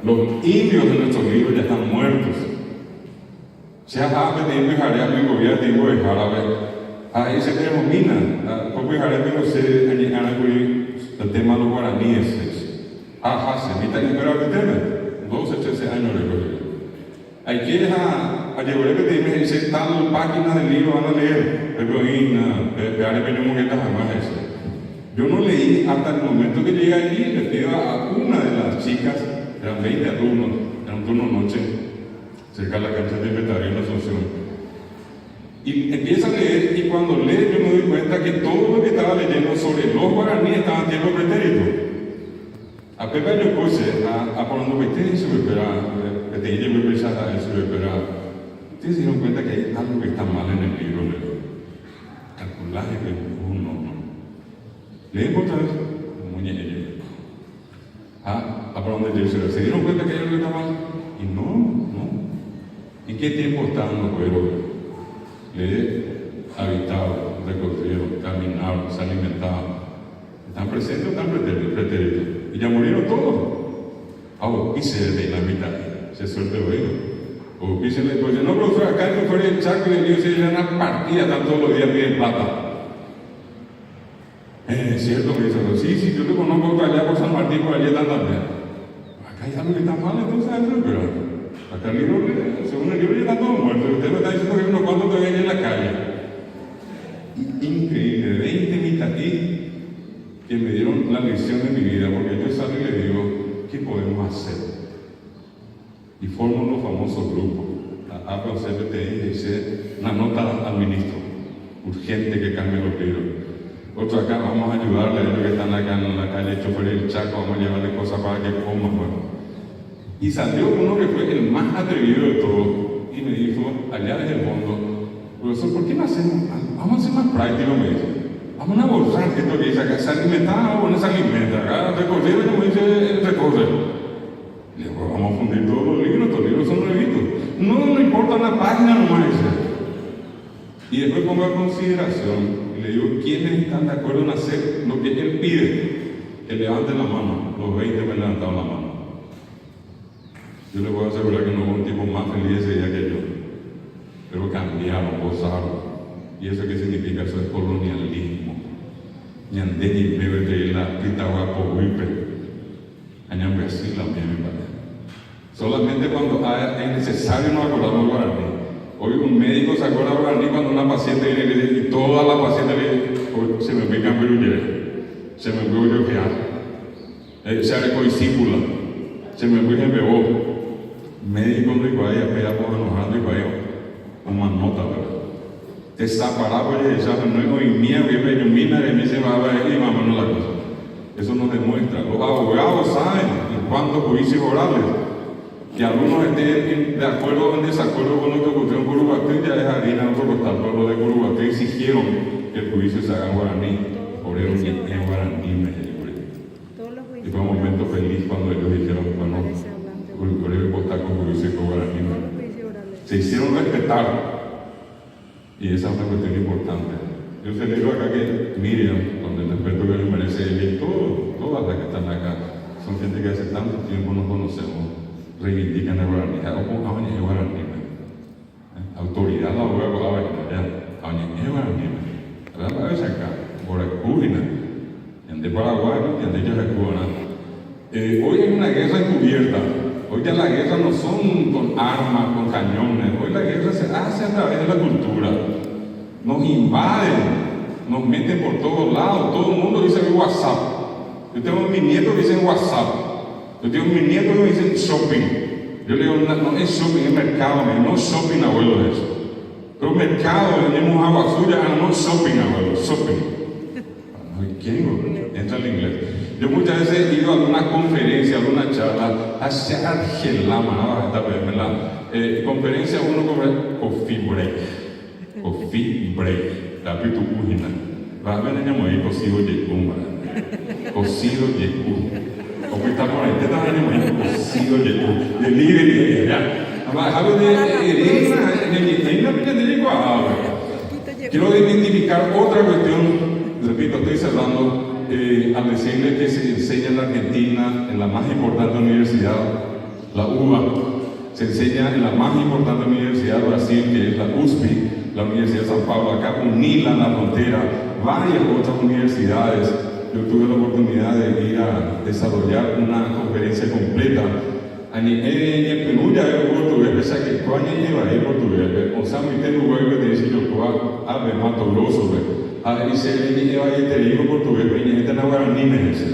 Los indios de nuestros libros ya están muertos. Sea ave de indio jarea mi gobierno de indio jarabe. Ahí se denomina, porque jarea mi se añana el tema de los guaraníes. Ajá, se evita liberar el tema. 12, 13 años recorrido. Hay quienes a llevar que te dice tal página del libro van a leer, pero jamás eso. Yo no leí hasta el momento que llegué allí, le pido a una de las chicas, eran 20 alumnos, era un turno noche, cerca de la cancha de inventario en Asunción. Y empieza a leer, y cuando lee yo me doy cuenta que todo lo que estaba leyendo sobre los guaraníes estaba en tiempo pretérito. A Pepe yo puse a por donde ustedes se que te lleve pensar a eso, pero ustedes se dieron cuenta que hay algo que está mal en el libro, calculaje que uno no. ¿Leen otra vez? Muñeque. A por donde yo se dieron cuenta que hay algo que está mal. Y no. ¿En qué tiempo estaban los pueblos? Habitaban, recorrieron, caminaron, se alimentaban. ¿Están presentes o están pretéritos? Y ya murieron todos. Ahora, quise de la mitad, se suelta el oído. O quise le dice, no, profesor, acá en fuera el Chaco y el Dios se dan una partida, están todos los días bien plata. Es cierto que dice, sí, yo te conozco allá por San Martín, por allá están también. Acá hay algo que está mal, entonces, pero acá el libro, según el libro, ya están todos muertos. Usted me está diciendo que hay unos cuantos todavía en la calle. Increíble, 20 mitadí que me dieron la lección de mi vida, porque yo salgo y le digo, ¿qué podemos hacer? Y formo los famosos grupos. Hablo CPTI y dice una nota al ministro, urgente que cambie los libros. Otro acá, vamos a ayudarle a ellos que están acá en la calle Chofer el Chaco, vamos a llevarle cosas para que coman. Bueno. Y salió uno que fue el más atrevido de todos y me dijo, allá desde el fondo, profesor, ¿por qué no hacemos? Vamos a hacer más práctico, me dice. Vamos a borrar esto que dice acá, se alimenta o no se alimenta. Acá recorrido como dice recorre. Le digo, vamos a fundir todos los libros, estos libros son nuevitos. No importa la página nomás dice. Y después pongo a consideración y le digo, ¿quiénes están de acuerdo en hacer lo que él pide? Que levanten la mano. Los 20 me levantaron la mano. Yo le puedo asegurar que no hubo un tipo más feliz ese día que yo. Pero cambiaron, gozaron. ¿Y eso qué significa? Eso es colonialismo. Ñandeni me ve la pita guapo huipe. Añan Brasil la mía me parece. Solamente cuando es necesario nos acordamos guaraní. Hoy un médico se acuerda guaraní cuando una paciente viene y le dice, y toda la paciente le dice, se me pica en perullere, se me voy a llorar, se abre discípula, se me voy a bebo. Médico no iba a pegar por enojando y vaya una nota, ¿verdad? Te separaba y ya no hay miedo que me ilumina y me se va a ver y mamá no la cosa. Eso nos demuestra. Los abogados saben en cuántos juicios orales. Que algunos estén de acuerdo o en desacuerdo con lo que ocurrió en Curubatí, ya es harina en otro costal. Pero los de Curubatí exigieron que el juicio se haga en guaraní. Por eso en guaraní me llevé. Y fue un momento feliz cuando ellos dijeron, bueno, Curubatí está con juicio con guaraní. Se hicieron respetar. Y esa es una cuestión importante. Yo celebro acá que Miriam, con el respeto que le merece ella y todas las que están acá, son gente que hace tanto tiempo nos conocemos, reivindican el guaraní. El guaraní. Autoridad la voy a hablar el guaraní. La vez acá, por el Cúrina, en de Paraguay, en de Yacubana. Hoy hay una guerra encubierta. Hoy ya la guerra no son con armas, con cañones. Hoy la guerra se hace a través de la cultura. Nos invaden, nos meten por todos lados. Todo el mundo dice WhatsApp. Yo tengo mi nieto que dice WhatsApp. Yo tengo mi nieto que dice shopping. Yo le digo, no es shopping, es mercado. No shopping, abuelo, es eso. Pero mercado, tenemos agua suya, no shopping, abuelo, shopping. ¿Quién? Entra en inglés. Yo muchas veces he ido a alguna conferencia, a alguna charla, hacia Argelama, conferencia uno con coffee break, tapi tu kuhina. Va a ver ahí cocido yecumba, cocido yecumba. Como está por ahí, te está ahí cocido yecumba. Delivery, ya. Hablo de quiero identificar otra cuestión. Repito, estoy cerrando al decirle que se enseña en la Argentina, en la más importante universidad, la UBA, se enseña en la más importante universidad de Brasil, que es la USP, la Universidad de San Pablo, acá UNILA en la frontera, varias otras universidades. Yo tuve la oportunidad de ir a desarrollar una conferencia completa. En Perú ya es portugués, pese a que España lleva el portugués, o sea, muy tengo que te dice yo, ave mato grosso, y se le lleva y te digo portugués, pero gente no guaraní me dice,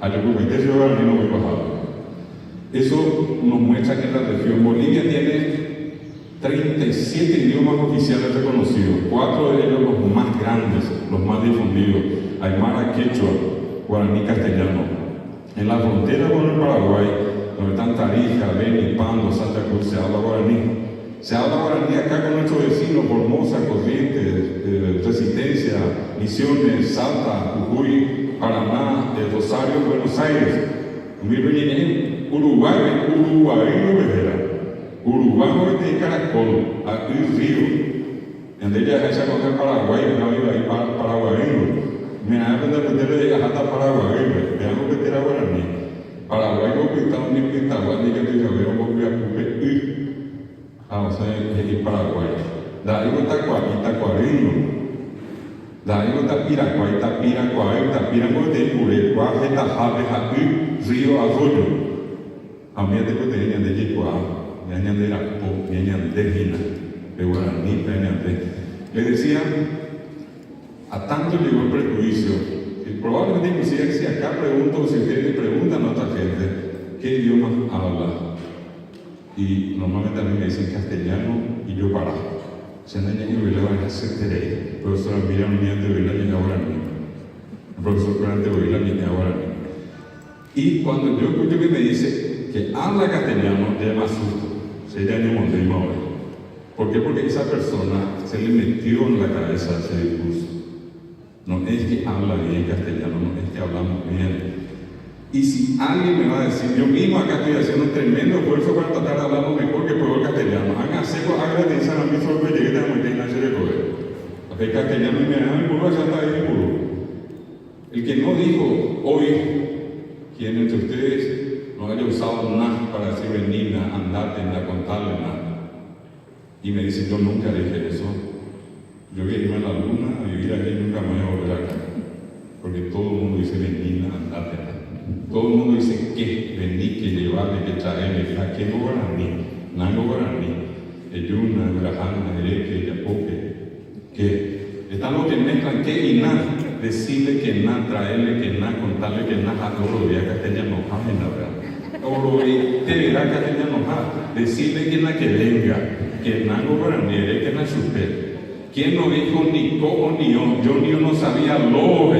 a yo que te digo guaraní no muy bajado. Eso nos muestra que la región Bolivia tiene 37 idiomas oficiales reconocidos, 4 de ellos los más grandes, los más difundidos, aymara, quechua, guaraní, castellano. En la frontera con el Paraguay, donde están Tarija, Beni, Pando, Santa Cruz, se habla guaraní. Se habla guaraní acá con nuestros vecinos, Formosa, Corrientes, Resistencia, Misiones, Salta, Jujuy, Paraná, Rosario, Buenos Aires. Uruguay, Uruguay de Caracol, aquí Río. En ella se conoce Paraguay, una vida ahí paraguayo. Me da de repente hasta Paraguay, veamos que era guaraní. Paraguay que está un Pitaguán, que te veo porque o sea, es Paraguay. Da ahí está Tacuarino. Da ahí está Piracuay, Tapiracuay, de Curecuá, Jetajabe, Jaí, Río, Arroyo. A mí te cuento que de Yicuá, Ñañan de Rapo, Ñañan de Gina, de Guaraní, Ñañan de. Le decía, a tanto llegó el prejuicio, y probablemente inclusive si acá pregunto, si ustedes le preguntan a otra gente, ¿qué idioma habla? Y normalmente a mí me dicen castellano y yo para. Se han añadido y le van a hacer terei. Profesora Miriam Niñante de la niña guaraní. Profesor Grande de la niña guaraní. Y cuando yo escucho que me dice que habla castellano, ya me asusto. Se llama Monteima ahora. ¿Por qué? Porque esa persona se le metió en la cabeza ese discurso. No es que habla bien castellano, no es que hablamos bien. Y si alguien me va a decir, yo mismo acá estoy haciendo un tremendo esfuerzo para tratar de hablar mejor que puedo el castellano. Háganse con agradecen a mí solo que llegué a meter en la serie de poder. El castellano y me da mi puro, ya está ahí mi puro. El que no dijo hoy, quien entre ustedes no haya usado nada para decir venida, andate, contarle nada. Y me dice, yo nunca dije eso. Yo voy a irme a la luna, a vivir aquí y nunca me voy a volver acá. Porque todo el mundo dice venida, andate. Todo el mundo dice que vení, que llevarle, que traerle, que no guaraní, nango guaraní, yuna, grajana, ereque, yapoque, que están los que mezclan que y nada, decirle que nada, traerle que nada, contarle que nada, no lo veía castellano, en la verdad. O lo veía castellano, decirle que nada que venga, que nango guaraní, ereque, na chupé. ¿Quién no dijo ni co ni yo ni no sabía lo,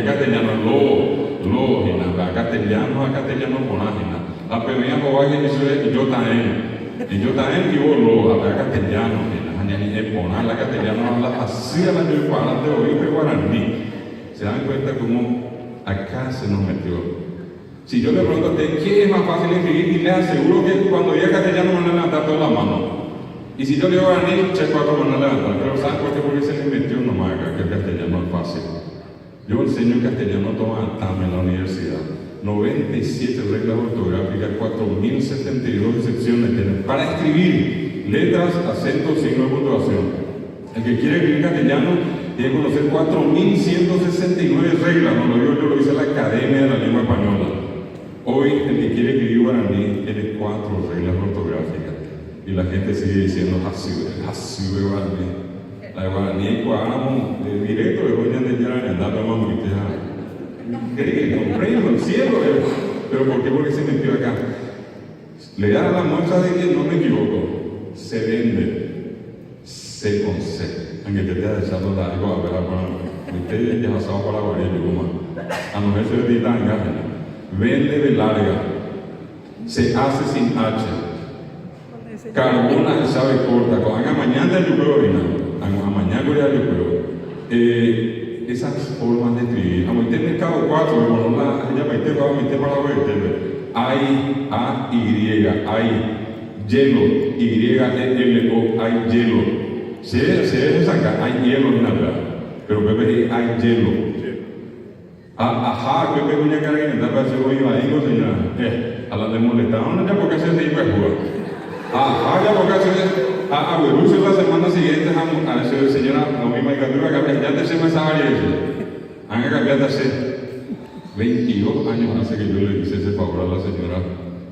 castellano, lo, a castellano con ágina. La peña cobaje y yo también digo lo, a castellano, poner la castellano habla así a la de parante o guaraní. Se dan cuenta cómo acá se nos metió. Si yo le pregunto a usted, ¿qué es más fácil escribir? Y le aseguro que cuando diga castellano van a levantar toda la mano. Y si yo le digo guaraní, che 4 van a levantar. Pero ¿saben por qué? Porque se le metió nomás acá, que el castellano es fácil. Yo enseño castellano toma TAM en la universidad. 97 reglas ortográficas, 4.072 excepciones tienen para escribir letras, acentos, signos de puntuación. El que quiere escribir castellano tiene que conocer 4.169 reglas, no lo digo yo, lo dice la Academia de la Lengua Española. Hoy el que quiere escribir guaraní tiene 4 reglas ortográficas y la gente sigue diciendo así de guaraní. La guaraní cuadramos directo de doña de Yara, andando a mamá, comprendo el cielo, pero ¿por qué? Porque se metió acá. Le da la muestra de que no me equivoco, se vende, se concede, aunque te haya echado la algo a ver para ustedes ya pasado para guardia como a no ser de tanga, vende de larga, se hace sin H, carbona sabe corta, con haga mañana yo puedo orinar, a mañana yo puedo. Esas formas de escribir. A meter mercado 4, bueno, ella mete va a meter para ver. Hay A, Y, hay hielo, Y-L-O, hay hielo. Se debe sacar, hay hielo en la verdad. Pero bebé, hay hielo. Ajá, bebé, doña Carolina, está para hacer hoy, ahí, señora. a la de molestaron, ya porque se te iba a jugar. Ya porque a Berucio la semana siguiente, a esa señora, la misma caricatura, ya te se me sabe eso. Han cambiado hace 22 años hace que yo le hice ese favor a la señora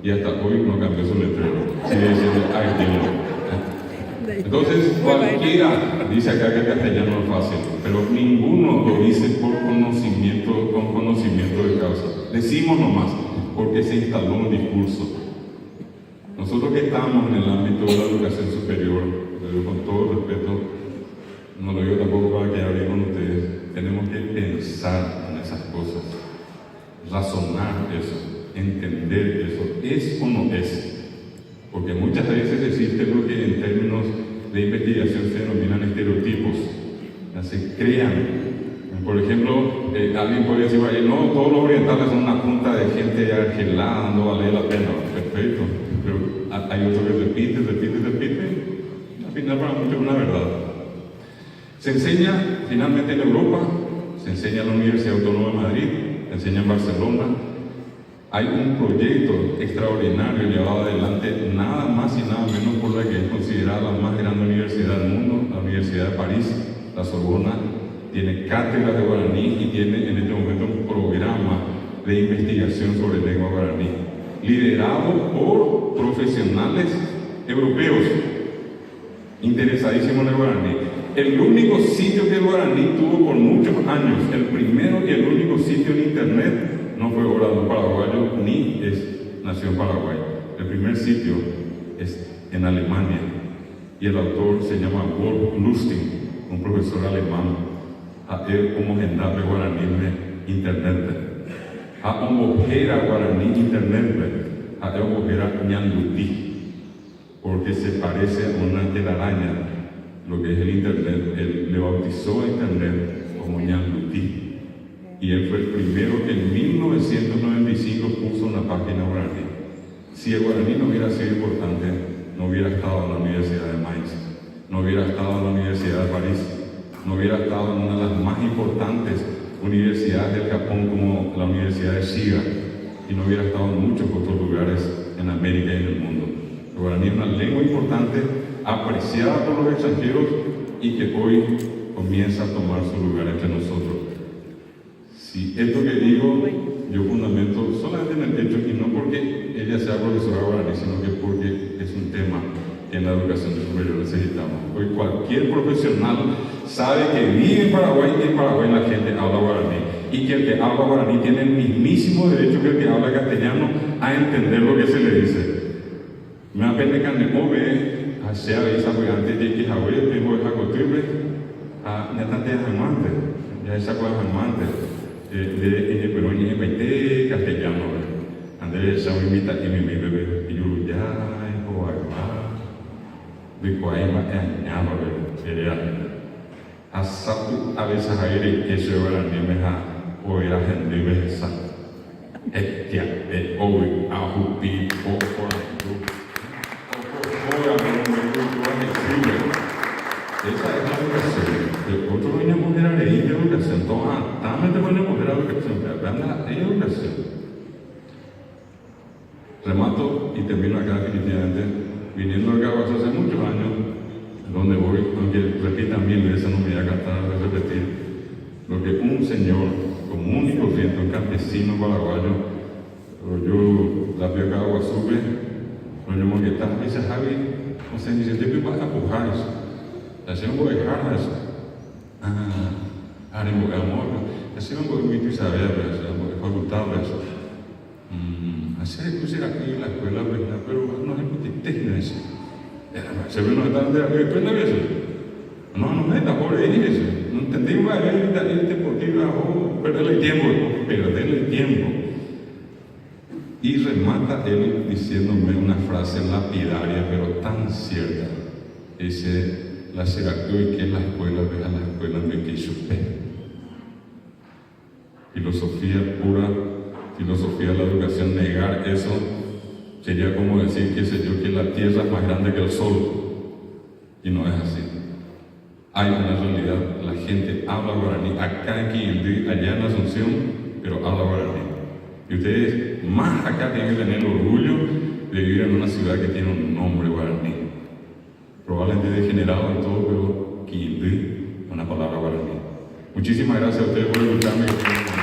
y hasta hoy no cambió su letrero. Sigue diciendo, ay, Dios. Entonces, cualquiera dice acá que el castellano es fácil, pero ninguno lo dice con conocimiento de causa. Decimos nomás, porque se instaló un discurso. Nosotros que estamos en el ámbito de la educación superior, con todo respeto, no lo digo tampoco para quedar bien con ustedes, tenemos que pensar en esas cosas, razonar eso, entender eso, ¿es o no es? Porque muchas veces existe lo que en términos de investigación se denominan estereotipos, se crean. Por ejemplo, alguien podría decir, no, todos los orientales son una punta de gente argelada, no vale la pena. Perfecto, pero hay otro que repite, al final para muchos es una verdad. Se enseña finalmente en Europa, se enseña en la Universidad Autónoma de Madrid, se enseña en Barcelona. Hay un proyecto extraordinario llevado adelante nada más y nada menos por la que es considerada la más grande universidad del mundo, la Universidad de París, la Sorbona. Tiene cátedras de guaraní y tiene en este momento un programa de investigación sobre lengua guaraní, liderado por profesionales europeos interesadísimos en el guaraní. El único sitio que el guaraní tuvo por muchos años, el primero y el único sitio en internet, no fue obra de un paraguayo ni nació en Paraguay. El primer sitio es en Alemania y el autor se llama Wolf Lustig, un profesor alemán. Como gendable guaraní internet. Ojera guaraní internet. Ojera ñanluti. Porque se parece a una telaraña, lo que es el internet. Él le bautizó a internet como ñanluti. Y él fue el primero que en 1995 puso una página guaraní. Si el guaraní no hubiera sido importante, no hubiera estado en la Universidad de Mainz, no hubiera estado en la Universidad de París, no hubiera estado en una de las más importantes universidades del Japón como la Universidad de Shiga, y no hubiera estado en muchos otros lugares en América y en el mundo. El guaraní es una lengua importante, apreciada por los extranjeros y que hoy comienza a tomar su lugar entre nosotros. Si esto que digo, yo fundamento solamente en el hecho, y no porque ella sea profesora guaraní, sino que porque es un tema que en la educación superior necesitamos. Hoy cualquier profesional sabe que vive en Paraguay y en Paraguay la gente habla guaraní, y que el que habla guaraní tiene el mismísimo derecho que el que habla castellano a entender lo que se le dice. Me apende que no ve a sea esa pues antes de que Javier tengo esa costumbre a netante jamante, ya esa cosa jamante de en Perú y en castellano. Andrés se me invita y me bebe y yo ya Bicoaima é a a sapo a veces aire que se va a nimeja o era gente besa que é hoy a jupi o por esa es la educación. Otro niño mujer a leer de educación, también te pone mujer a educación, anda en educación. Remato y termino acá definitivamente. Viniendo acá hace muchos años, donde voy, aunque repitan 1000 veces, no me voy a cantar de repetir, lo que un señor común y corriente, un campesino paraguayo, yo la veo acá agua sube, lo llamo que está, me dice Javi, no sé, dice, ¿qué vas a pujar eso? La hacemos voy a dejar eso. Haremos amor, hacemos voy a invitar a saber, hacemos facultad eso. Hacer que aquí en la escuela, pero no es muy técnico. Se ve no están de después de eso. No es la pobre eso. No entendimos a ver deportiva perderle el tiempo. Y remata él diciéndome una frase lapidaria, pero tan cierta. Dice, la Seracuy que es la escuela, ve a la escuela me quiso filosofía pura. Filosofía de la educación, negar eso sería como decir, qué sé yo, que la tierra es más grande que el sol, y no es así. Hay una realidad, la gente habla guaraní, acá en Quindí, allá en Asunción, pero habla guaraní. Y ustedes más acá tienen que tener el orgullo de vivir en una ciudad que tiene un nombre guaraní. Probablemente degenerado y todo, pero Quindí, una palabra guaraní. Muchísimas gracias a ustedes por escucharme.